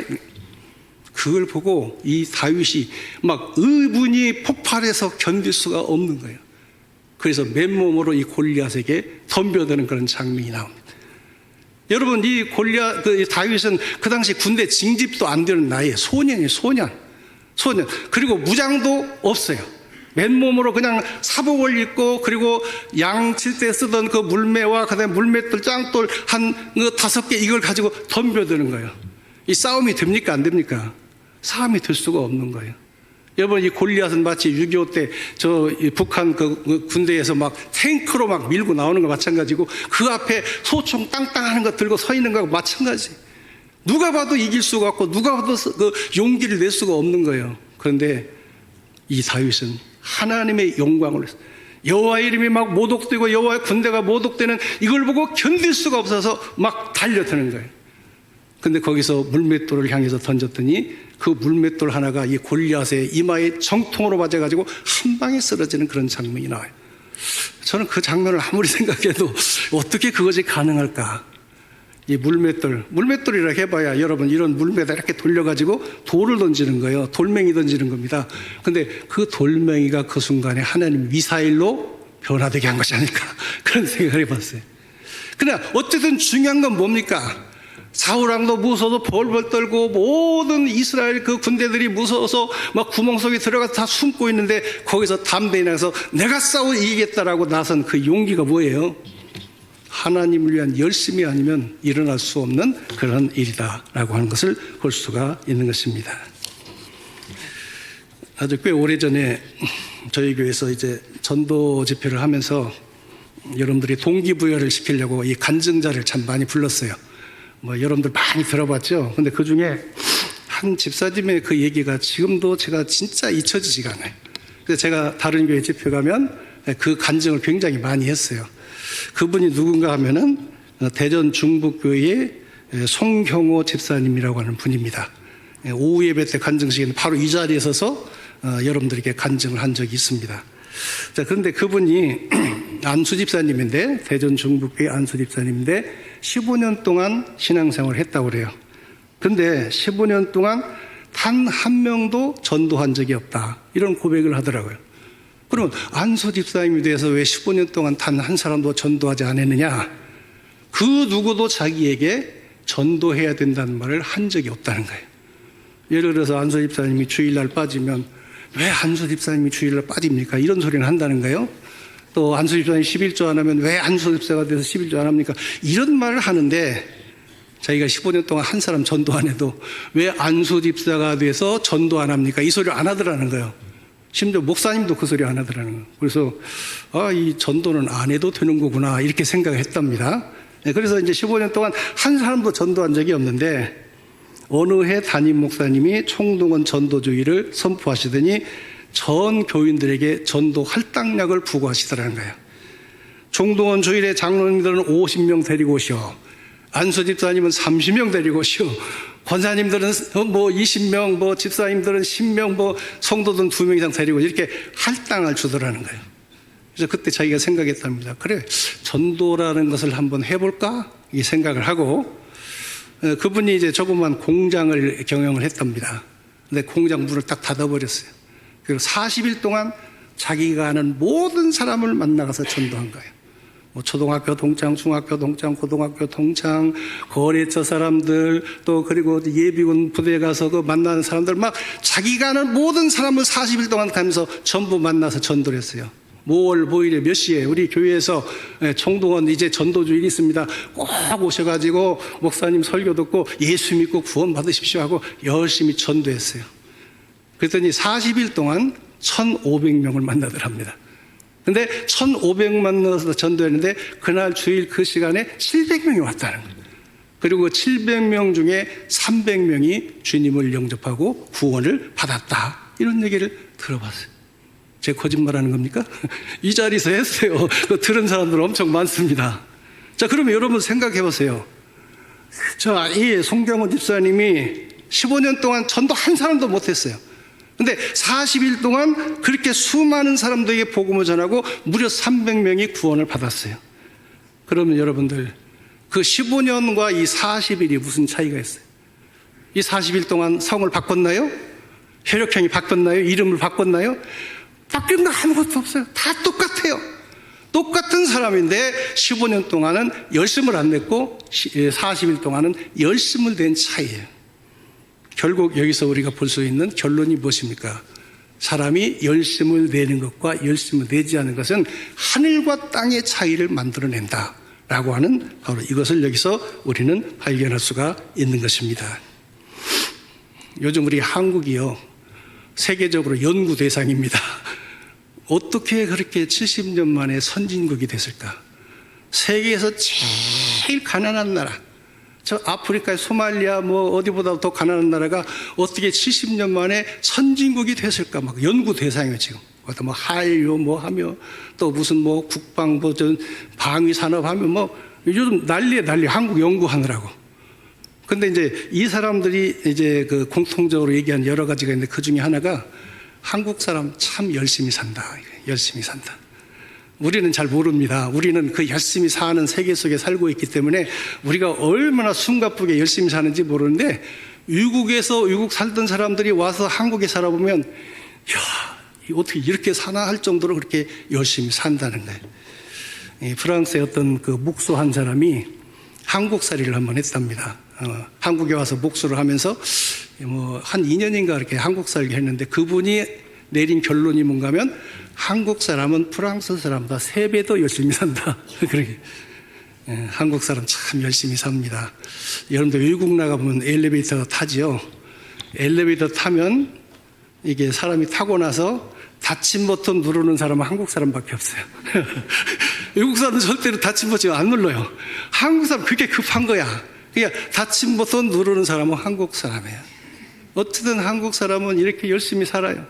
그걸 보고 이 다윗이 막 의분이 폭발해서 견딜 수가 없는 거예요. 그래서 맨몸으로 이 골리앗에게 덤벼드는 그런 장면이 나옵니다. 여러분, 이 다윗은 그 당시 군대 징집도 안 되는 나이에 소년이에요. 소년. 그리고 무장도 없어요. 맨몸으로 그냥 사복을 입고, 그리고 양 칠 때 쓰던 그 물매와 그다음에 물맷돌, 짱돌 한 5개 이걸 가지고 덤벼드는 거예요. 이 싸움이 됩니까? 안 됩니까? 싸움이 될 수가 없는 거예요. 여러분, 이 골리앗은 마치 6.25 때 북한 그 군대에서 막 탱크로 막 밀고 나오는 거 마찬가지고, 그 앞에 소총 땅땅 하는 거 들고 서 있는 거하고 마찬가지. 누가 봐도 이길 수가 없고 누가 봐도 그 용기를 낼 수가 없는 거예요. 그런데 이 다윗은 하나님의 영광을, 여호와의 이름이 막 모독되고 여호와의 군대가 모독되는 이걸 보고 견딜 수가 없어서 막 달려드는 거예요. 근데 거기서 물맷돌을 향해서 던졌더니 그 물맷돌 하나가 이 골리앗의 이마에 정통으로 맞아가지고 한 방에 쓰러지는 그런 장면이 나와요. 저는 그 장면을 아무리 생각해도 어떻게 그것이 가능할까? 이 물맷돌이라 해봐야 여러분, 이런 물맷을 이렇게 돌려가지고 돌을 던지는 거예요. 돌멩이 던지는 겁니다. 근데 그 돌멩이가 그 순간에 하나님 미사일로 변화되게 한 것이 아닐까, 그런 생각을 해봤어요. 그러나 어쨌든 중요한 건 뭡니까? 사울왕도 무서워서 벌벌 떨고 모든 이스라엘 그 군대들이 무서워서 막 구멍 속에 들어가서 다 숨고 있는데 거기서 담대히 나가서 내가 싸워 이기겠다라고 나선 그 용기가 뭐예요? 하나님을 위한 열심이 아니면 일어날 수 없는 그런 일이다라고 하는 것을 볼 수가 있는 것입니다. 아주 꽤 오래전에 저희 교회에서 이제 전도 집회를 하면서 여러분들이 동기부여를 시키려고 이 간증자를 참 많이 불렀어요. 뭐 여러분들 많이 들어봤죠. 근데 그 중에 한 집사님의 그 얘기가 지금도 제가 진짜 잊혀지지가 않아요. 그래서 제가 다른 교회 집회 가면 그 간증을 굉장히 많이 했어요. 그분이 누군가 하면은 대전 중북교회의 송경호 집사님이라고 하는 분입니다. 오후 예배 때 간증식에는 바로 이 자리에 서서 여러분들에게 간증을 한 적이 있습니다. 자, 그런데 그분이 안수 집사님인데, 대전 중북교회 안수 집사님인데 15년 동안 신앙생활을 했다고 그래요. 근데 15년 동안 단 한 명도 전도한 적이 없다, 이런 고백을 하더라고요. 그러면 안수 집사님에 대해서 왜 15년 동안 단 한 사람도 전도하지 않았느냐? 그 누구도 자기에게 전도해야 된다는 말을 한 적이 없다는 거예요. 예를 들어서 안수 집사님이 주일날 빠지면 왜 안수 집사님이 주일날 빠집니까? 이런 소리를 한다는 거예요. 또 안수 집사님이 11조 안 하면 왜 안수 집사가 돼서 11조 안 합니까? 이런 말을 하는데 자기가 15년 동안 한 사람 전도 안 해도 왜 안수 집사가 돼서 전도 안 합니까? 이 소리를 안 하더라는 거예요. 심지어 목사님도 그 소리 안 하더라는 거예요. 그래서 이 전도는 안 해도 되는 거구나 이렇게 생각을 했답니다. 그래서 이제 15년 동안 한 사람도 전도한 적이 없는데 어느 해 담임 목사님이 총동원 전도주의를 선포하시더니 전 교인들에게 전도 할당약을 부과하시더라는 거예요. 총동원 주일에 장로님들은 50명 데리고 오시오. 안수 집사님은 30명 데리고 오시오. 권사님들은 20명, 집사님들은 10명, 성도들은 2명 이상 데리고 이렇게 할당을 주더라는 거예요. 그래서 그때 자기가 생각했답니다. 그래, 전도라는 것을 한번 해볼까? 이 생각을 하고, 그분이 이제 조그만 공장을 경영을 했답니다. 근데 공장 문을 딱 닫아버렸어요. 그리고 40일 동안 자기가 아는 모든 사람을 만나가서 전도한 거예요. 초등학교 동창, 중학교 동창, 고등학교 동창, 거래처 사람들, 또 그리고 예비군 부대에 가서 그 만나는 사람들 막 자기가 아는 모든 사람을 40일 동안 가면서 전부 만나서 전도를 했어요. 뭐월 뭐일에 몇 시에 우리 교회에서 총동원 이제 전도주일이 있습니다. 꼭 오셔가지고 목사님 설교 듣고 예수 믿고 구원 받으십시오 하고 열심히 전도했어요. 그랬더니 40일 동안 1,500명을 만나더랍니다. 근데 1,500명 만나서 전도했는데 그날 주일 그 시간에 700명이 왔다는 거예요. 그리고 700명 중에 300명이 주님을 영접하고 구원을 받았다. 이런 얘기를 들어봤어요. 제가 거짓말하는 겁니까? 이 자리에서 했어요. 들은 사람들 엄청 많습니다. 자, 그러면 여러분 생각해 보세요. 자, 이 송경원 집사님이 15년 동안 전도 한 사람도 못했어요. 근데 40일 동안 그렇게 수많은 사람들에게 복음을 전하고 무려 300명이 구원을 받았어요. 그러면 여러분들 그 15년과 이 40일이 무슨 차이가 있어요? 이 40일 동안 성을 바꿨나요? 혈액형이 바꿨나요? 이름을 바꿨나요? 바뀐 거 아무것도 없어요. 다 똑같아요. 똑같은 사람인데 15년 동안은 열심을 안 냈고 40일 동안은 열심을 낸 차이예요. 결국 여기서 우리가 볼 수 있는 결론이 무엇입니까? 사람이 열심을 내는 것과 열심을 내지 않는 것은 하늘과 땅의 차이를 만들어낸다 라고 하는 바로 이것을 여기서 우리는 발견할 수가 있는 것입니다. 요즘 우리 한국이요 세계적으로 연구 대상입니다. 어떻게 그렇게 70년 만에 선진국이 됐을까? 세계에서 제일 가난한 나라, 저 아프리카의 소말리아 어디보다 더 가난한 나라가 어떻게 70년 만에 선진국이 됐을까? 막 연구 대상이에요, 지금. 뭐 한류 하며 또 무슨 국방부 방위 산업 하며 요즘 난리에 난리 한국 연구하느라고. 근데 이제 이 사람들이 이제 그 공통적으로 얘기한 여러 가지가 있는데 그 중에 하나가 한국 사람 참 열심히 산다. 열심히 산다. 우리는 잘 모릅니다. 우리는 그 열심히 사는 세계 속에 살고 있기 때문에 우리가 얼마나 숨가쁘게 열심히 사는지 모르는데 외국 살던 사람들이 와서 한국에 살아보면 야, 어떻게 이렇게 사나 할 정도로 그렇게 열심히 산다는 거예요. 프랑스의 어떤 그 목수 한 사람이 한국살이를 한번 했답니다. 한국에 와서 목수를 하면서 한 2년인가 이렇게 한국살기 했는데 그분이 내린 결론이 뭔가 하면 한국 사람은 프랑스 사람보다 3배 더 열심히 산다. 그러게. 한국 사람 참 열심히 삽니다. 여러분들 외국 나가보면 엘리베이터 타지요. 엘리베이터 타면 이게 사람이 타고 나서 닫힌 버튼 누르는 사람은 한국 사람밖에 없어요. 외국 사람은 절대로 닫힌 버튼 안 눌러요. 한국 사람 그게 급한 거야. 그러니까 닫힌 버튼 누르는 사람은 한국 사람이에요. 어쨌든 한국 사람은 이렇게 열심히 살아요.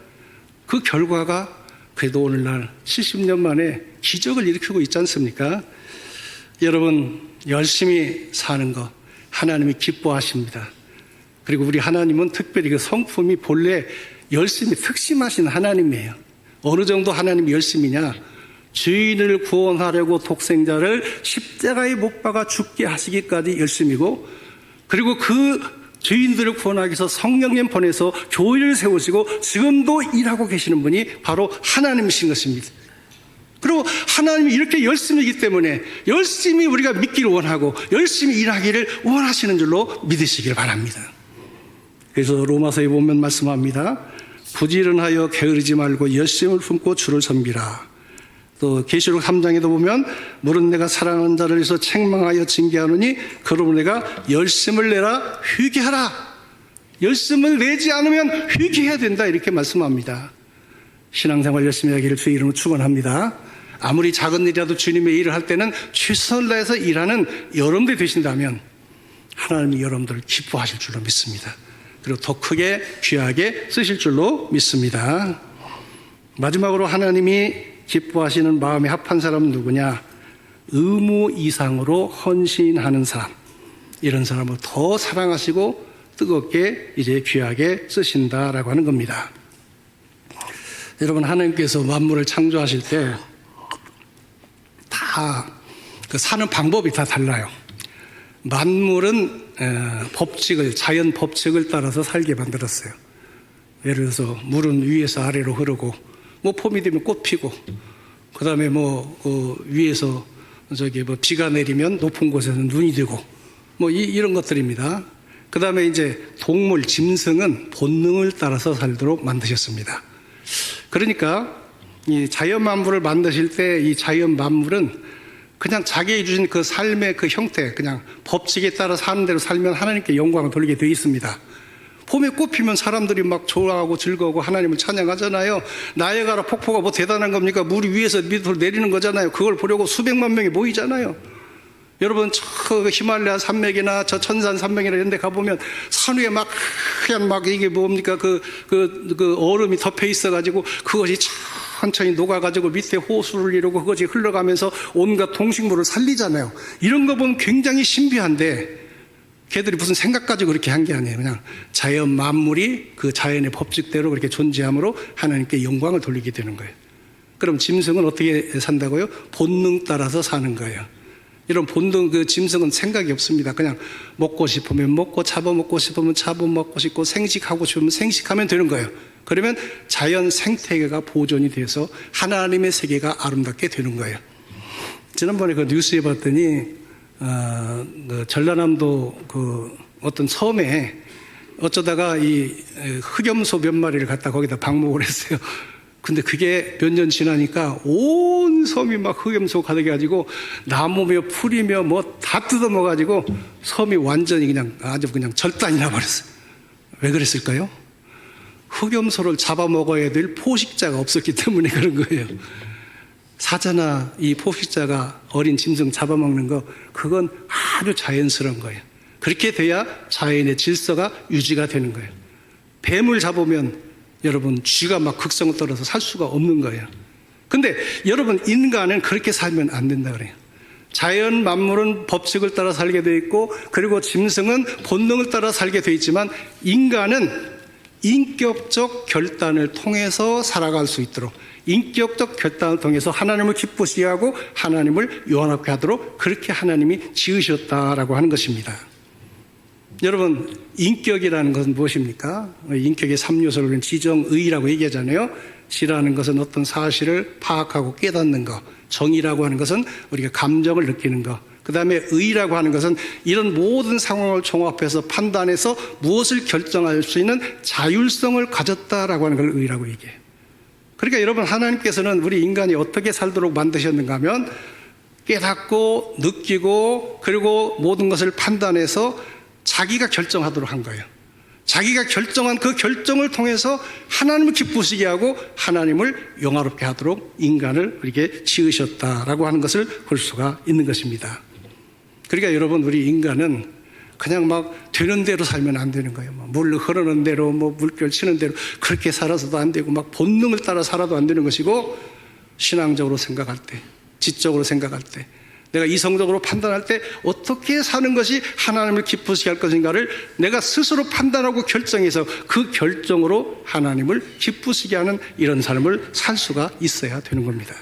그 결과가 그래도 오늘날 70년 만에 기적을 일으키고 있지 않습니까? 여러분 열심히 사는 거 하나님이 기뻐하십니다. 그리고 우리 하나님은 특별히 그 성품이 본래 열심히 특심하신 하나님이에요. 어느 정도 하나님이 열심히냐? 죄인을 구원하려고 독생자를 십자가에 못 박아 죽게 하시기까지 열심이고 그리고 그 죄인들을 구원하기 위해서 성령님 보내서 교회를 세우시고 지금도 일하고 계시는 분이 바로 하나님이신 것입니다. 그리고 하나님이 이렇게 열심이기 때문에 열심히 우리가 믿기를 원하고 열심히 일하기를 원하시는 줄로 믿으시길 바랍니다. 그래서 로마서에 보면 말씀합니다. 부지런하여 게으르지 말고 열심을 품고 주를 섬기라. 또 계시록 3장에도 보면 물은 내가 사랑하는 자를 위해서 책망하여 징계하노니 그러므로 내가 열심을 내라 회개하라. 열심을 내지 않으면 회개해야 된다 이렇게 말씀합니다. 신앙생활 열심히 하기를 주의 이름으로 축원합니다. 아무리 작은 일이라도 주님의 일을 할 때는 최선을 다해서 일하는 여러분들이 되신다면 하나님이 여러분들을 기뻐하실 줄로 믿습니다. 그리고 더 크게 귀하게 쓰실 줄로 믿습니다. 마지막으로 하나님이 기뻐하시는 마음에 합한 사람은 누구냐? 의무 이상으로 헌신하는 사람, 이런 사람을 더 사랑하시고 뜨겁게 이제 귀하게 쓰신다라고 하는 겁니다. 여러분, 하나님께서 만물을 창조하실 때 다 그 사는 방법이 다 달라요. 만물은 법칙을, 자연 법칙을 따라서 살게 만들었어요. 예를 들어서 물은 위에서 아래로 흐르고, 뭐 봄이 되면 꽃 피고, 그 다음에 위에서 비가 내리면 높은 곳에는 눈이 되고, 이런 것들입니다. 그 다음에 이제 동물, 짐승은 본능을 따라서 살도록 만드셨습니다. 그러니까 이 자연 만물을 만드실 때 이 자연 만물은 그냥 자기의 주신 그 삶의 그 형태, 그냥 법칙에 따라 사는 대로 살면 하나님께 영광을 돌리게 되어 있습니다. 봄에 꽃 피면 사람들이 막 좋아하고 즐거워하고 하나님을 찬양하잖아요. 나이아가라 폭포가 뭐 대단한 겁니까? 물이 위에서 밑으로 내리는 거잖아요. 그걸 보려고 수백만 명이 모이잖아요. 여러분, 저 히말라야 산맥이나 저 천산 산맥이나 이런 데 가보면 산 위에 막 하얀 이게 뭡니까? 그 얼음이 덮여 있어가지고 그것이 천천히 녹아가지고 밑에 호수를 이루고 그것이 흘러가면서 온갖 동식물을 살리잖아요. 이런 거 보면 굉장히 신비한데 걔들이 무슨 생각 가지고 그렇게 한 게 아니에요. 그냥 자연 만물이 그 자연의 법칙대로 그렇게 존재함으로 하나님께 영광을 돌리게 되는 거예요. 그럼 짐승은 어떻게 산다고요? 본능 따라서 사는 거예요. 이런 본능, 그 짐승은 생각이 없습니다. 그냥 먹고 싶으면 먹고, 잡아먹고 싶으면 잡아먹고 싶고, 생식하고 싶으면 생식하면 되는 거예요. 그러면 자연 생태계가 보존이 돼서 하나님의 세계가 아름답게 되는 거예요. 지난번에 그 뉴스에 봤더니 그 전라남도 그 어떤 섬에 어쩌다가 이 흑염소 몇 마리를 갖다 거기다 방목을 했어요. 근데 그게 몇 년 지나니까 온 섬이 막 흑염소 가득해가지고 나무며 풀이며 뭐 다 뜯어먹어가지고 섬이 완전히 그냥 아주 그냥 절단이 나버렸어요. 왜 그랬을까요? 흑염소를 잡아먹어야 될 포식자가 없었기 때문에 그런 거예요. 사자나 이 포식자가 어린 짐승 잡아먹는 거, 그건 아주 자연스러운 거예요. 그렇게 돼야 자연의 질서가 유지가 되는 거예요. 뱀을 잡으면 여러분 쥐가 막 극성을 떨어서 살 수가 없는 거예요. 근데 여러분, 인간은 그렇게 살면 안 된다 그래요. 자연 만물은 법칙을 따라 살게 돼 있고, 그리고 짐승은 본능을 따라 살게 돼 있지만 인간은 인격적 결단을 통해서 살아갈 수 있도록, 인격적 결단을 통해서 하나님을 기쁘시게 하고 하나님을 요한하게 하도록 그렇게 하나님이 지으셨다라고 하는 것입니다. 여러분, 인격이라는 것은 무엇입니까? 인격의 3요소를 지정의라고 얘기하잖아요. 지라는 것은 어떤 사실을 파악하고 깨닫는 것, 정의라고 하는 것은 우리가 감정을 느끼는 것, 그 다음에 의라고 하는 것은 이런 모든 상황을 종합해서 판단해서 무엇을 결정할 수 있는 자율성을 가졌다라고 하는 걸 의라고 얘기해요. 그러니까 여러분, 하나님께서는 우리 인간이 어떻게 살도록 만드셨는가 하면 깨닫고 느끼고 그리고 모든 것을 판단해서 자기가 결정하도록 한 거예요. 자기가 결정한 그 결정을 통해서 하나님을 기쁘시게 하고 하나님을 영화롭게 하도록 인간을 이렇게 지으셨다라고 하는 것을 볼 수가 있는 것입니다. 그러니까 여러분, 우리 인간은 그냥 막 되는 대로 살면 안 되는 거예요. 물 흐르는 대로, 물결 치는 대로 그렇게 살아서도 안 되고, 막 본능을 따라 살아도 안 되는 것이고, 신앙적으로 생각할 때, 지적으로 생각할 때, 내가 이성적으로 판단할 때 어떻게 사는 것이 하나님을 기쁘시게 할 것인가를 내가 스스로 판단하고 결정해서 그 결정으로 하나님을 기쁘시게 하는 이런 삶을 살 수가 있어야 되는 겁니다.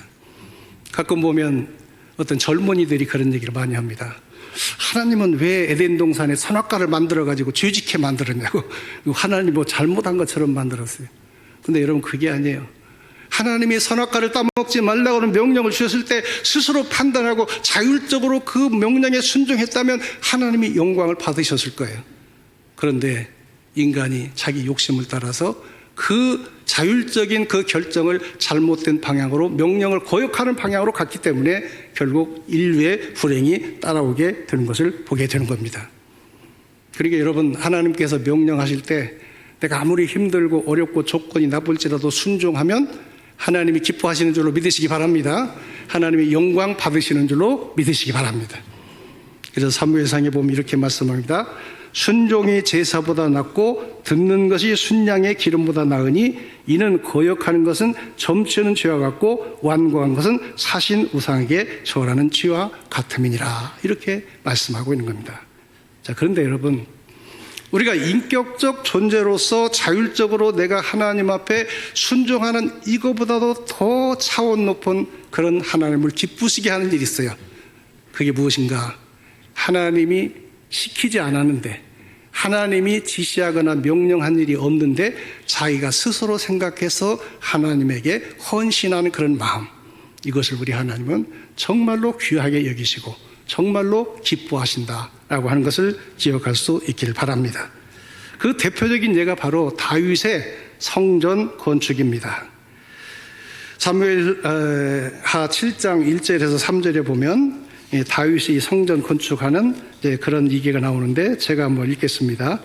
가끔 보면 어떤 젊은이들이 그런 얘기를 많이 합니다. 하나님은 왜 에덴 동산에 선악과를 만들어가지고 죄짓게 만들었냐고. 하나님이 뭐 잘못한 것처럼 만들었어요. 근데 여러분, 그게 아니에요. 하나님이 선악과를 따먹지 말라고 하는 명령을 주셨을 때 스스로 판단하고 자율적으로 그 명령에 순종했다면 하나님이 영광을 받으셨을 거예요. 그런데 인간이 자기 욕심을 따라서 그 자율적인 그 결정을 잘못된 방향으로, 명령을 거역하는 방향으로 갔기 때문에 결국 인류의 불행이 따라오게 되는 것을 보게 되는 겁니다. 그러니까 여러분, 하나님께서 명령하실 때 내가 아무리 힘들고 어렵고 조건이 나쁠지라도 순종하면 하나님이 기뻐하시는 줄로 믿으시기 바랍니다. 하나님의 영광 받으시는 줄로 믿으시기 바랍니다. 그래서 사무엘상에 보면 이렇게 말씀합니다. 순종이 제사보다 낫고 듣는 것이 순양의 기름보다 나으니 이는 거역하는 것은 점치는 죄와 같고 완고한 것은 사신 우상에게 절하는 죄와 같음이니라. 이렇게 말씀하고 있는 겁니다. 자, 그런데 여러분, 우리가 인격적 존재로서 자율적으로 내가 하나님 앞에 순종하는 이거보다도 더 차원 높은 그런 하나님을 기쁘시게 하는 일이 있어요. 그게 무엇인가? 하나님이 시키지 않았는데, 하나님이 지시하거나 명령한 일이 없는데 자기가 스스로 생각해서 하나님에게 헌신하는 그런 마음, 이것을 우리 하나님은 정말로 귀하게 여기시고 정말로 기뻐하신다라고 하는 것을 기억할 수 있기를 바랍니다. 그 대표적인 예가 바로 다윗의 성전 건축입니다. 사무엘하 7장 1절에서 3절에 보면 다윗이 성전 건축하는 그런 얘기가 나오는데 제가 한번 읽겠습니다.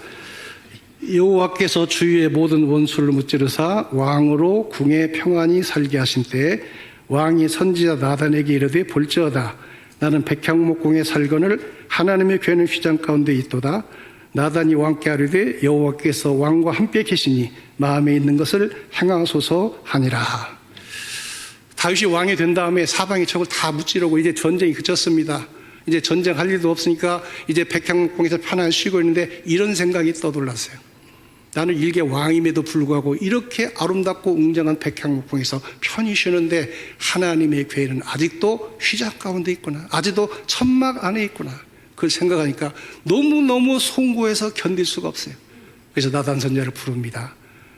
여호와께서 주위의 모든 원수를 무찌르사 왕으로 궁에 평안히 살게 하신 때에 왕이 선지자 나단에게 이르되 볼지어다 나는 백향목궁에 살거늘 하나님의 괴는 휘장 가운데 있도다. 나단이 왕께 아뢰되 여호와께서 왕과 함께 계시니 마음에 있는 것을 행하소서 하니라. 다윗이 왕이 된 다음에 사방의 적을 다 무찌르고 이제 전쟁이 그쳤습니다. 이제 전쟁할 일도 없으니까 이제 백향목궁에서 편안히 쉬고 있는데 이런 생각이 떠돌랐어요. 나는 일개 왕임에도 불구하고 이렇게 아름답고 웅장한 백향목궁에서 편히 쉬는데 하나님의 괴는 아직도 휘장 가운데 있구나. 아직도 천막 안에 있구나. 그걸 생각하니까 너무너무 송구해서 견딜 수가 없어요. 그래서 나단 선지자를 부릅니다.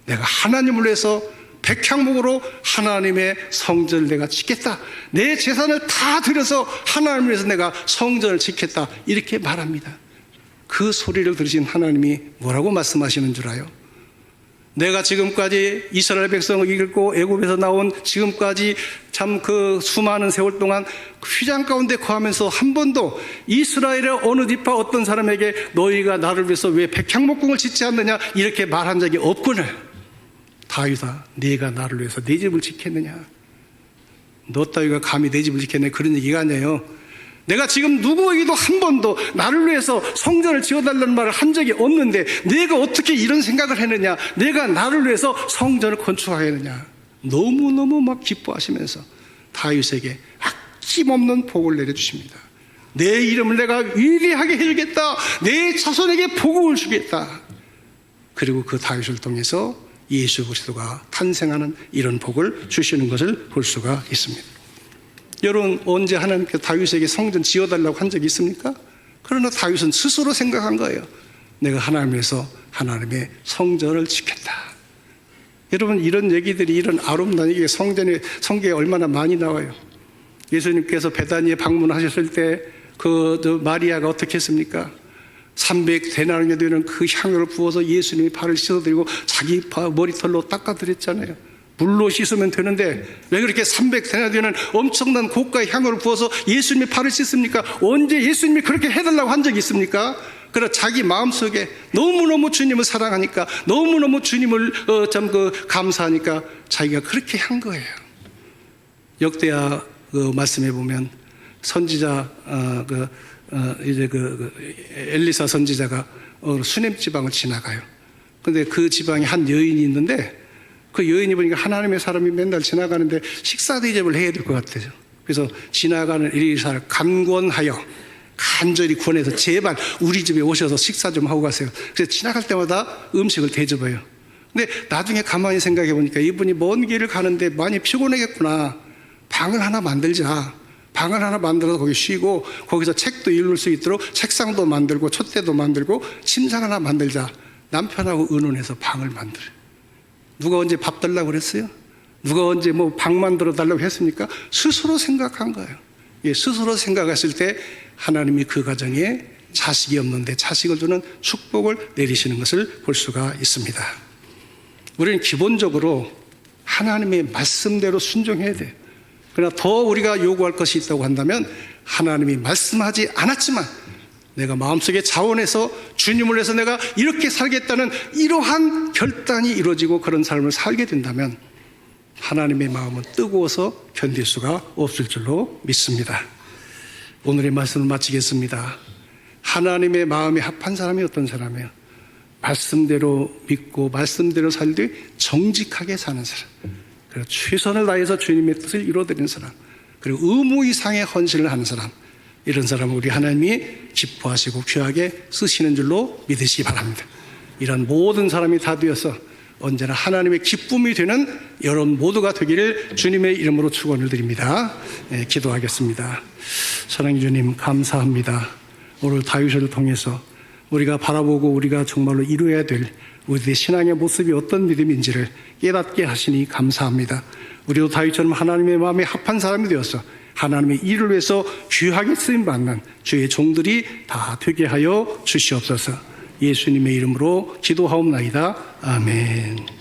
내가 하나님을 위해서 백향목으로 하나님의 성전을 내가 짓겠다. 내 재산을 다 들여서 하나님을 위해서 내가 성전을 짓겠다. 이렇게 말합니다. 그 소리를 들으신 하나님이 뭐라고 말씀하시는 줄 알아요? 내가 지금까지 이스라엘 백성을 이끌고 애굽에서 나온 지금까지 참 그 수많은 세월 동안 휘장 가운데 거하면서 한 번도 이스라엘의 어느 지파 어떤 사람에게 너희가 나를 위해서 왜 백향목궁을 짓지 않느냐 이렇게 말한 적이 없거늘. 다윗아, 네가 나를 위해서 내 집을 짓겠느냐? 너 따위가 감히 내 집을 짓겠냐? 그런 얘기가 아니에요. 내가 지금 누구에게도 한 번도 나를 위해서 성전을 지어달라는 말을 한 적이 없는데 내가 어떻게 이런 생각을 했느냐? 내가 나를 위해서 성전을 건축하겠느냐? 너무너무 막 기뻐하시면서 다윗에게 아낌없는 복을 내려주십니다. 내 이름을 내가 위대하게 해주겠다. 내 자손에게 복을 주겠다. 그리고 그 다윗을 통해서 예수 그리스도가 탄생하는 이런 복을 주시는 것을 볼 수가 있습니다. 여러분, 언제 하나님께서 다윗에게 성전 지어달라고 한 적이 있습니까? 그러나 다윗은 스스로 생각한 거예요. 내가 하나님에서 하나님의 성전을 짓겠다. 여러분, 이런 얘기들이, 이런 아름다운 얘기가 성경에 얼마나 많이 나와요. 예수님께서 베다니에 방문하셨을 때 그 마리아가 어떻게 했습니까? 300데나리온에 되는 그 향유를 부어서 예수님이 발을 씻어드리고 자기 머리털로 닦아드렸잖아요. 물로 씻으면 되는데 왜 그렇게 300데나리온에 되는 엄청난 고가의 향유를 부어서 예수님이 발을 씻습니까? 언제 예수님이 그렇게 해달라고 한 적이 있습니까? 그러나 자기 마음속에 너무너무 주님을 사랑하니까, 너무너무 주님을 감사하니까 자기가 그렇게 한 거예요. 역대하 말씀해 보면 선지자 엘리사 선지자가 수넴 지방을 지나가요. 근데 그 지방에 한 여인이 있는데 그 여인이 보니까 하나님의 사람이 맨날 지나가는데 식사 대접을 해야 될 것 같아요. 그래서 지나가는 엘리사를 간권하여 간절히 권해서 제발 우리 집에 오셔서 식사 좀 하고 가세요. 그래서 지나갈 때마다 음식을 대접해요. 근데 나중에 가만히 생각해 보니까 이분이 먼 길을 가는데 많이 피곤하겠구나. 방을 하나 만들자. 방을 하나 만들어서 거기 쉬고 거기서 책도 읽을 수 있도록 책상도 만들고 촛대도 만들고 침상 하나 만들자. 남편하고 의논해서 방을 만들어요. 누가 언제 밥 달라고 그랬어요? 누가 언제 뭐 방 만들어 달라고 했습니까? 스스로 생각한 거예요. 예, 스스로 생각했을 때 하나님이 그 가정에 자식이 없는데 자식을 주는 축복을 내리시는 것을 볼 수가 있습니다. 우리는 기본적으로 하나님의 말씀대로 순종해야 돼요. 그러나 더 우리가 요구할 것이 있다고 한다면 하나님이 말씀하지 않았지만 내가 마음속에 자원해서 주님을 위해서 내가 이렇게 살겠다는 이러한 결단이 이루어지고 그런 삶을 살게 된다면 하나님의 마음은 뜨거워서 견딜 수가 없을 줄로 믿습니다. 오늘의 말씀을 마치겠습니다. 하나님의 마음에 합한 사람이 어떤 사람이에요? 말씀대로 믿고 말씀대로 살되 정직하게 사는 사람, 그리고 최선을 다해서 주님의 뜻을 이루어드리는 사람, 그리고 의무 이상의 헌신을 하는 사람, 이런 사람은 우리 하나님이 기뻐하시고 귀하게 쓰시는 줄로 믿으시기 바랍니다. 이런 모든 사람이 다 되어서 언제나 하나님의 기쁨이 되는 여러분 모두가 되기를 주님의 이름으로 축원을 드립니다. 기도하겠습니다. 사랑의 주님, 감사합니다. 오늘 다윗을 통해서 우리가 바라보고 우리가 정말로 이루어야 될 우리의 신앙의 모습이 어떤 믿음인지를 깨닫게 하시니 감사합니다. 우리도 다윗처럼 하나님의 마음에 합한 사람이 되어서 하나님의 일을 위해서 귀하게 쓰임받는 주의 종들이 다 되게 하여 주시옵소서. 예수님의 이름으로 기도하옵나이다. 아멘.